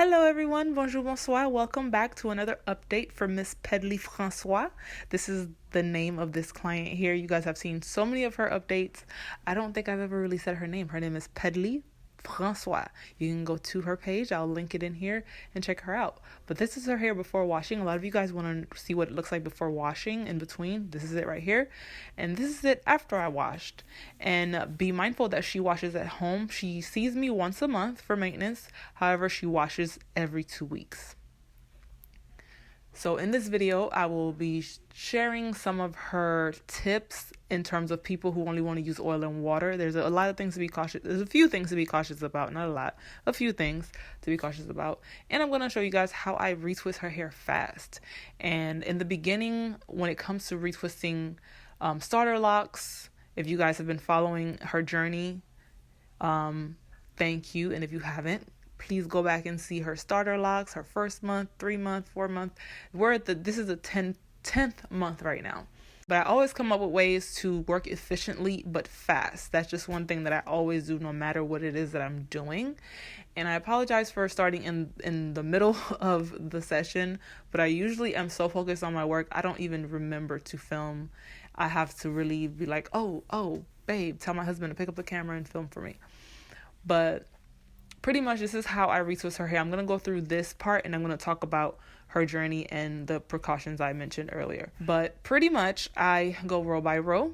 Hello everyone, bonjour, bonsoir. Welcome back to another update for Miss Pedley Francois. This is the name of this client here. You guys have seen so many of her updates. I don't think I've ever really said her name. Her name is Pedley Francois. You can go to her page. I'll link it in here and check her out. But this is her hair before washing. A lot of you guys want to see what it looks like before washing in between. This is it right here. And this is it after I washed. And be mindful that she washes at home. She sees me once a month for maintenance. However, she washes every 2 weeks. So in this video, I will be sharing some of her tips in terms of people who only want to use oil and water. There's a lot of things to be cautious. There's a few things to be cautious about, not a lot, a few things to be cautious about. And I'm going to show you guys how I retwist her hair fast. And in the beginning, when it comes to retwisting starter locks, if you guys have been following her journey, thank you. And if you haven't, please go back and see her starter locks, her first month, 3 month, 4 month. This is the 10th month right now. But I always come up with ways to work efficiently but fast. That's just one thing that I always do no matter what it is that I'm doing. And I apologize for starting in the middle of the session, but I usually am so focused on my work, I don't even remember to film. I have to really be like, oh, babe, tell my husband to pick up the camera and film for me. But pretty much this is how I retwist her hair. I'm going to go through this part and I'm going to talk about her journey and the precautions I mentioned earlier. But pretty much I go row by row.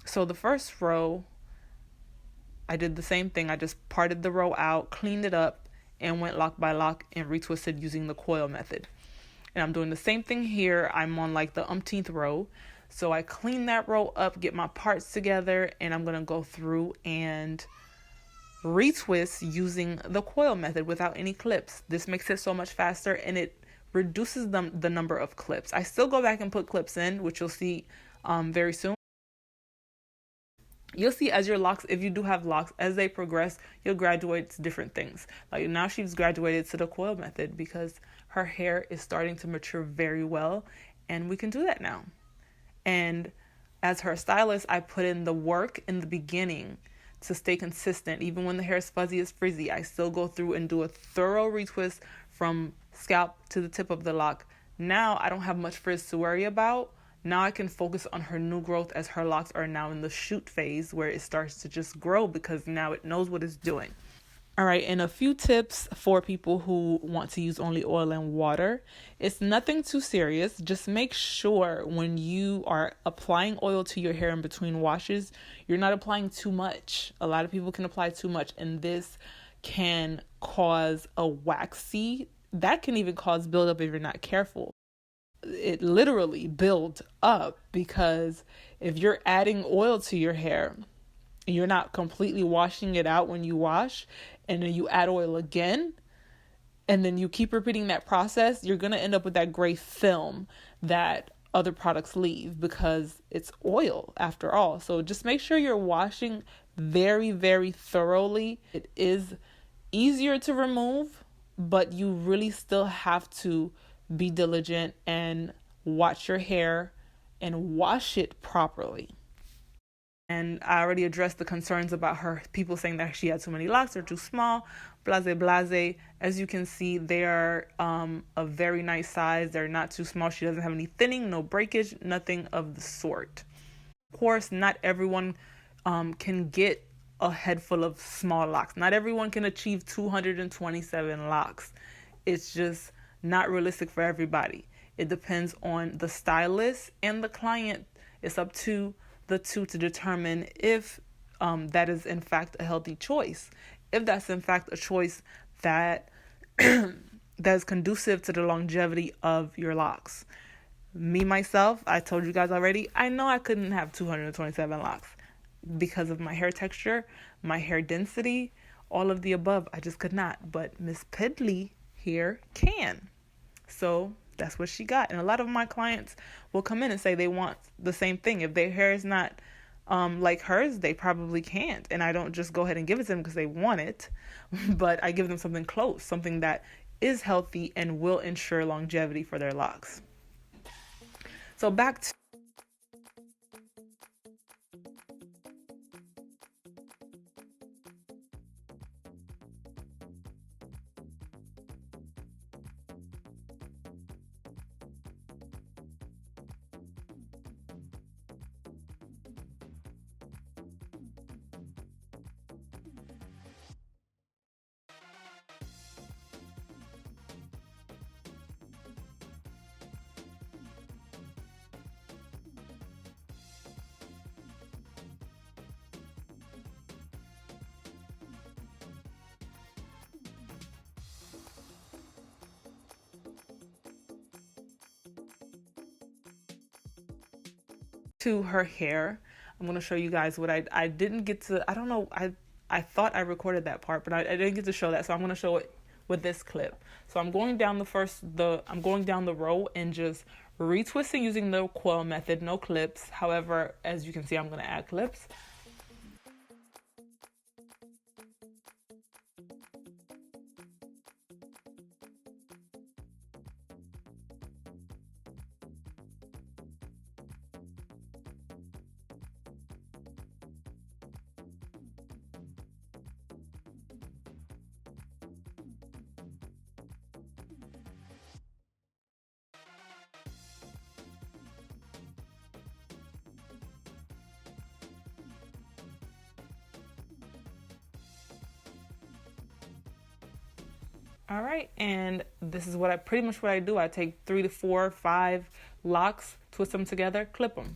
So the first row, I did the same thing. I just parted the row out, cleaned it up, and went lock by lock and retwisted using the coil method. And I'm doing the same thing here. I'm on like the umpteenth row. So I clean that row up, get my parts together, and I'm going to go through and retwist using the coil method without any clips. This makes it so much faster and it reduces the number of clips. I still go back and put clips in, which you'll see very soon. You'll see as your locks, if you do have locks, as they progress, you'll graduate to different things. Like now she's graduated to the coil method because her hair is starting to mature very well, and we can do that now. And as her stylist, I put in the work in the beginning to stay consistent. Even when the hair is fuzzy, is frizzy, I still go through and do a thorough retwist from scalp to the tip of the lock. Now I don't have much frizz to worry about. Now I can focus on her new growth as her locks are now in the shoot phase where it starts to just grow because now it knows what it's doing. All right, and a few tips for people who want to use only oil and water. It's nothing too serious. Just make sure when you are applying oil to your hair in between washes, you're not applying too much. A lot of people can apply too much, and this can cause a waxy. That can even cause buildup if you're not careful. It literally builds up because if you're adding oil to your hair, you're not completely washing it out when you wash, and then you add oil again, and then you keep repeating that process, you're going to end up with that gray film that other products leave because it's oil after all. So just make sure you're washing very, very thoroughly. It is easier to remove, but you really still have to be diligent and watch your hair and wash it properly. And I already addressed the concerns about her, people saying that she had too many locks or too small, blase. As you can see, they are a very nice size. They're not too small. She doesn't have any thinning, no breakage, nothing of the sort. Of course, not everyone can get a head full of small locks. Not everyone can achieve 227 locks. It's just not realistic for everybody. It depends on the stylist and the client. It's up to the two to determine if that is in fact a healthy choice. If that's in fact a choice that that is conducive to the longevity of your locks. Me, myself, I told you guys already, I know I couldn't have 227 locks because of my hair texture, my hair density, all of the above. I just could not. But Miss Pedley here can. So that's what she got. And a lot of my clients will come in and say they want the same thing. If their hair is not like hers, they probably can't. And I don't just go ahead and give it to them because they want it, but I give them something close, something that is healthy and will ensure longevity for their locks. So back to To her hair, I'm going to show you guys what I didn't get to. I don't know. I thought I recorded that part, but I didn't get to show that. So I'm going to show it with this clip. So I'm going down I'm going down the row and just retwisting using the coil method, no clips. However, as you can see, I'm going to add clips. All right, and this is what I do. I take 3 to 4, 5 locks, twist them together, clip them.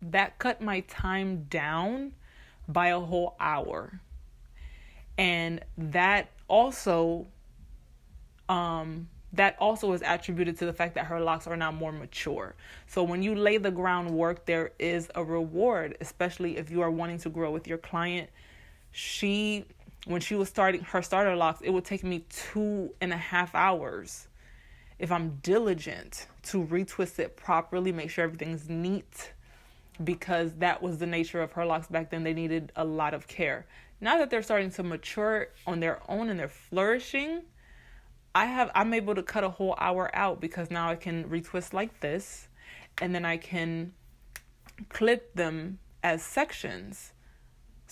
That cut my time down by a whole hour. And that also is attributed to the fact that her locks are now more mature. So when you lay the groundwork, there is a reward, especially if you are wanting to grow with your client. When she was starting her starter locks, it would take me 2.5 hours, if I'm diligent, to retwist it properly, make sure everything's neat, because that was the nature of her locks back then. They needed a lot of care. Now that they're starting to mature on their own and they're flourishing, I'm able to cut a whole hour out, because now I can retwist like this, and then I can clip them as sections.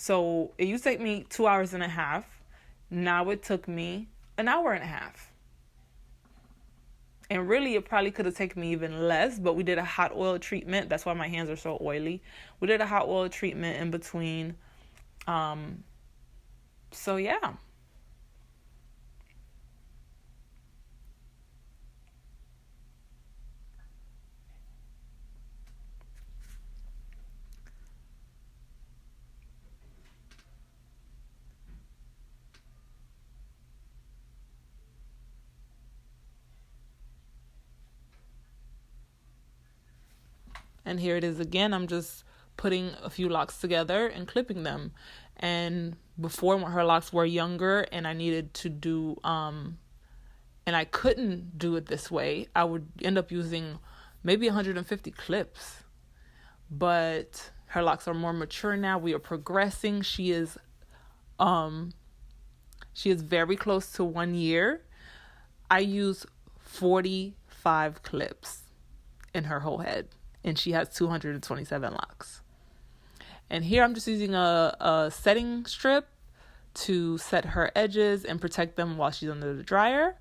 So it used to take me 2.5 hours. Now it took me 1.5 hours. And really, it probably could have taken me even less, but we did a hot oil treatment. That's why my hands are so oily. We did a hot oil treatment in between. So yeah. And here it is again. I'm just putting a few locks together and clipping them. And before, when her locks were younger and I needed to do, and I couldn't do it this way, I would end up using maybe 150 clips. But her locks are more mature now. We are progressing. She is very close to 1 year. I use 45 clips in her whole head, and she has 227 locks. And here I'm just using a setting strip to set her edges and protect them while she's under the dryer.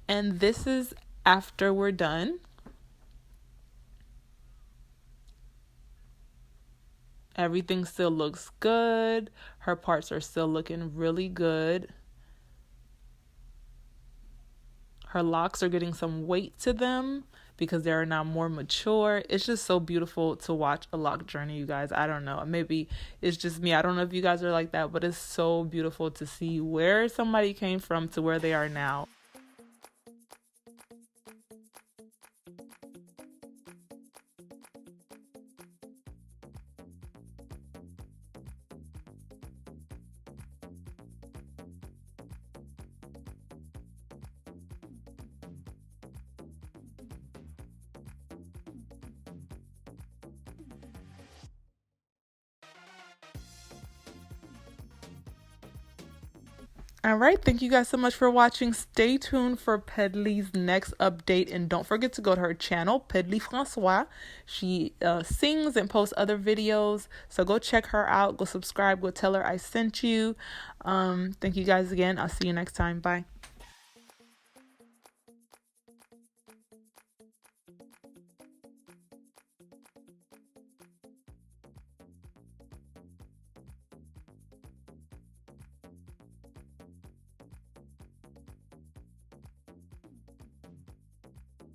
And this is after we're done. Everything still looks good. Her parts are still looking really good. Her locks are getting some weight to them because they are now more mature. It's just so beautiful to watch a lock journey, you guys. I don't know. Maybe it's just me. I don't know if you guys are like that, but it's so beautiful to see where somebody came from to where they are now. All right, thank you guys so much for watching. Stay tuned for Pedley's next update, and don't forget to go to her channel, Pedley Francois. She sings and posts other videos, so go check her out. Go subscribe. Go tell her I sent you. Thank you guys again. I'll see you next time. Bye.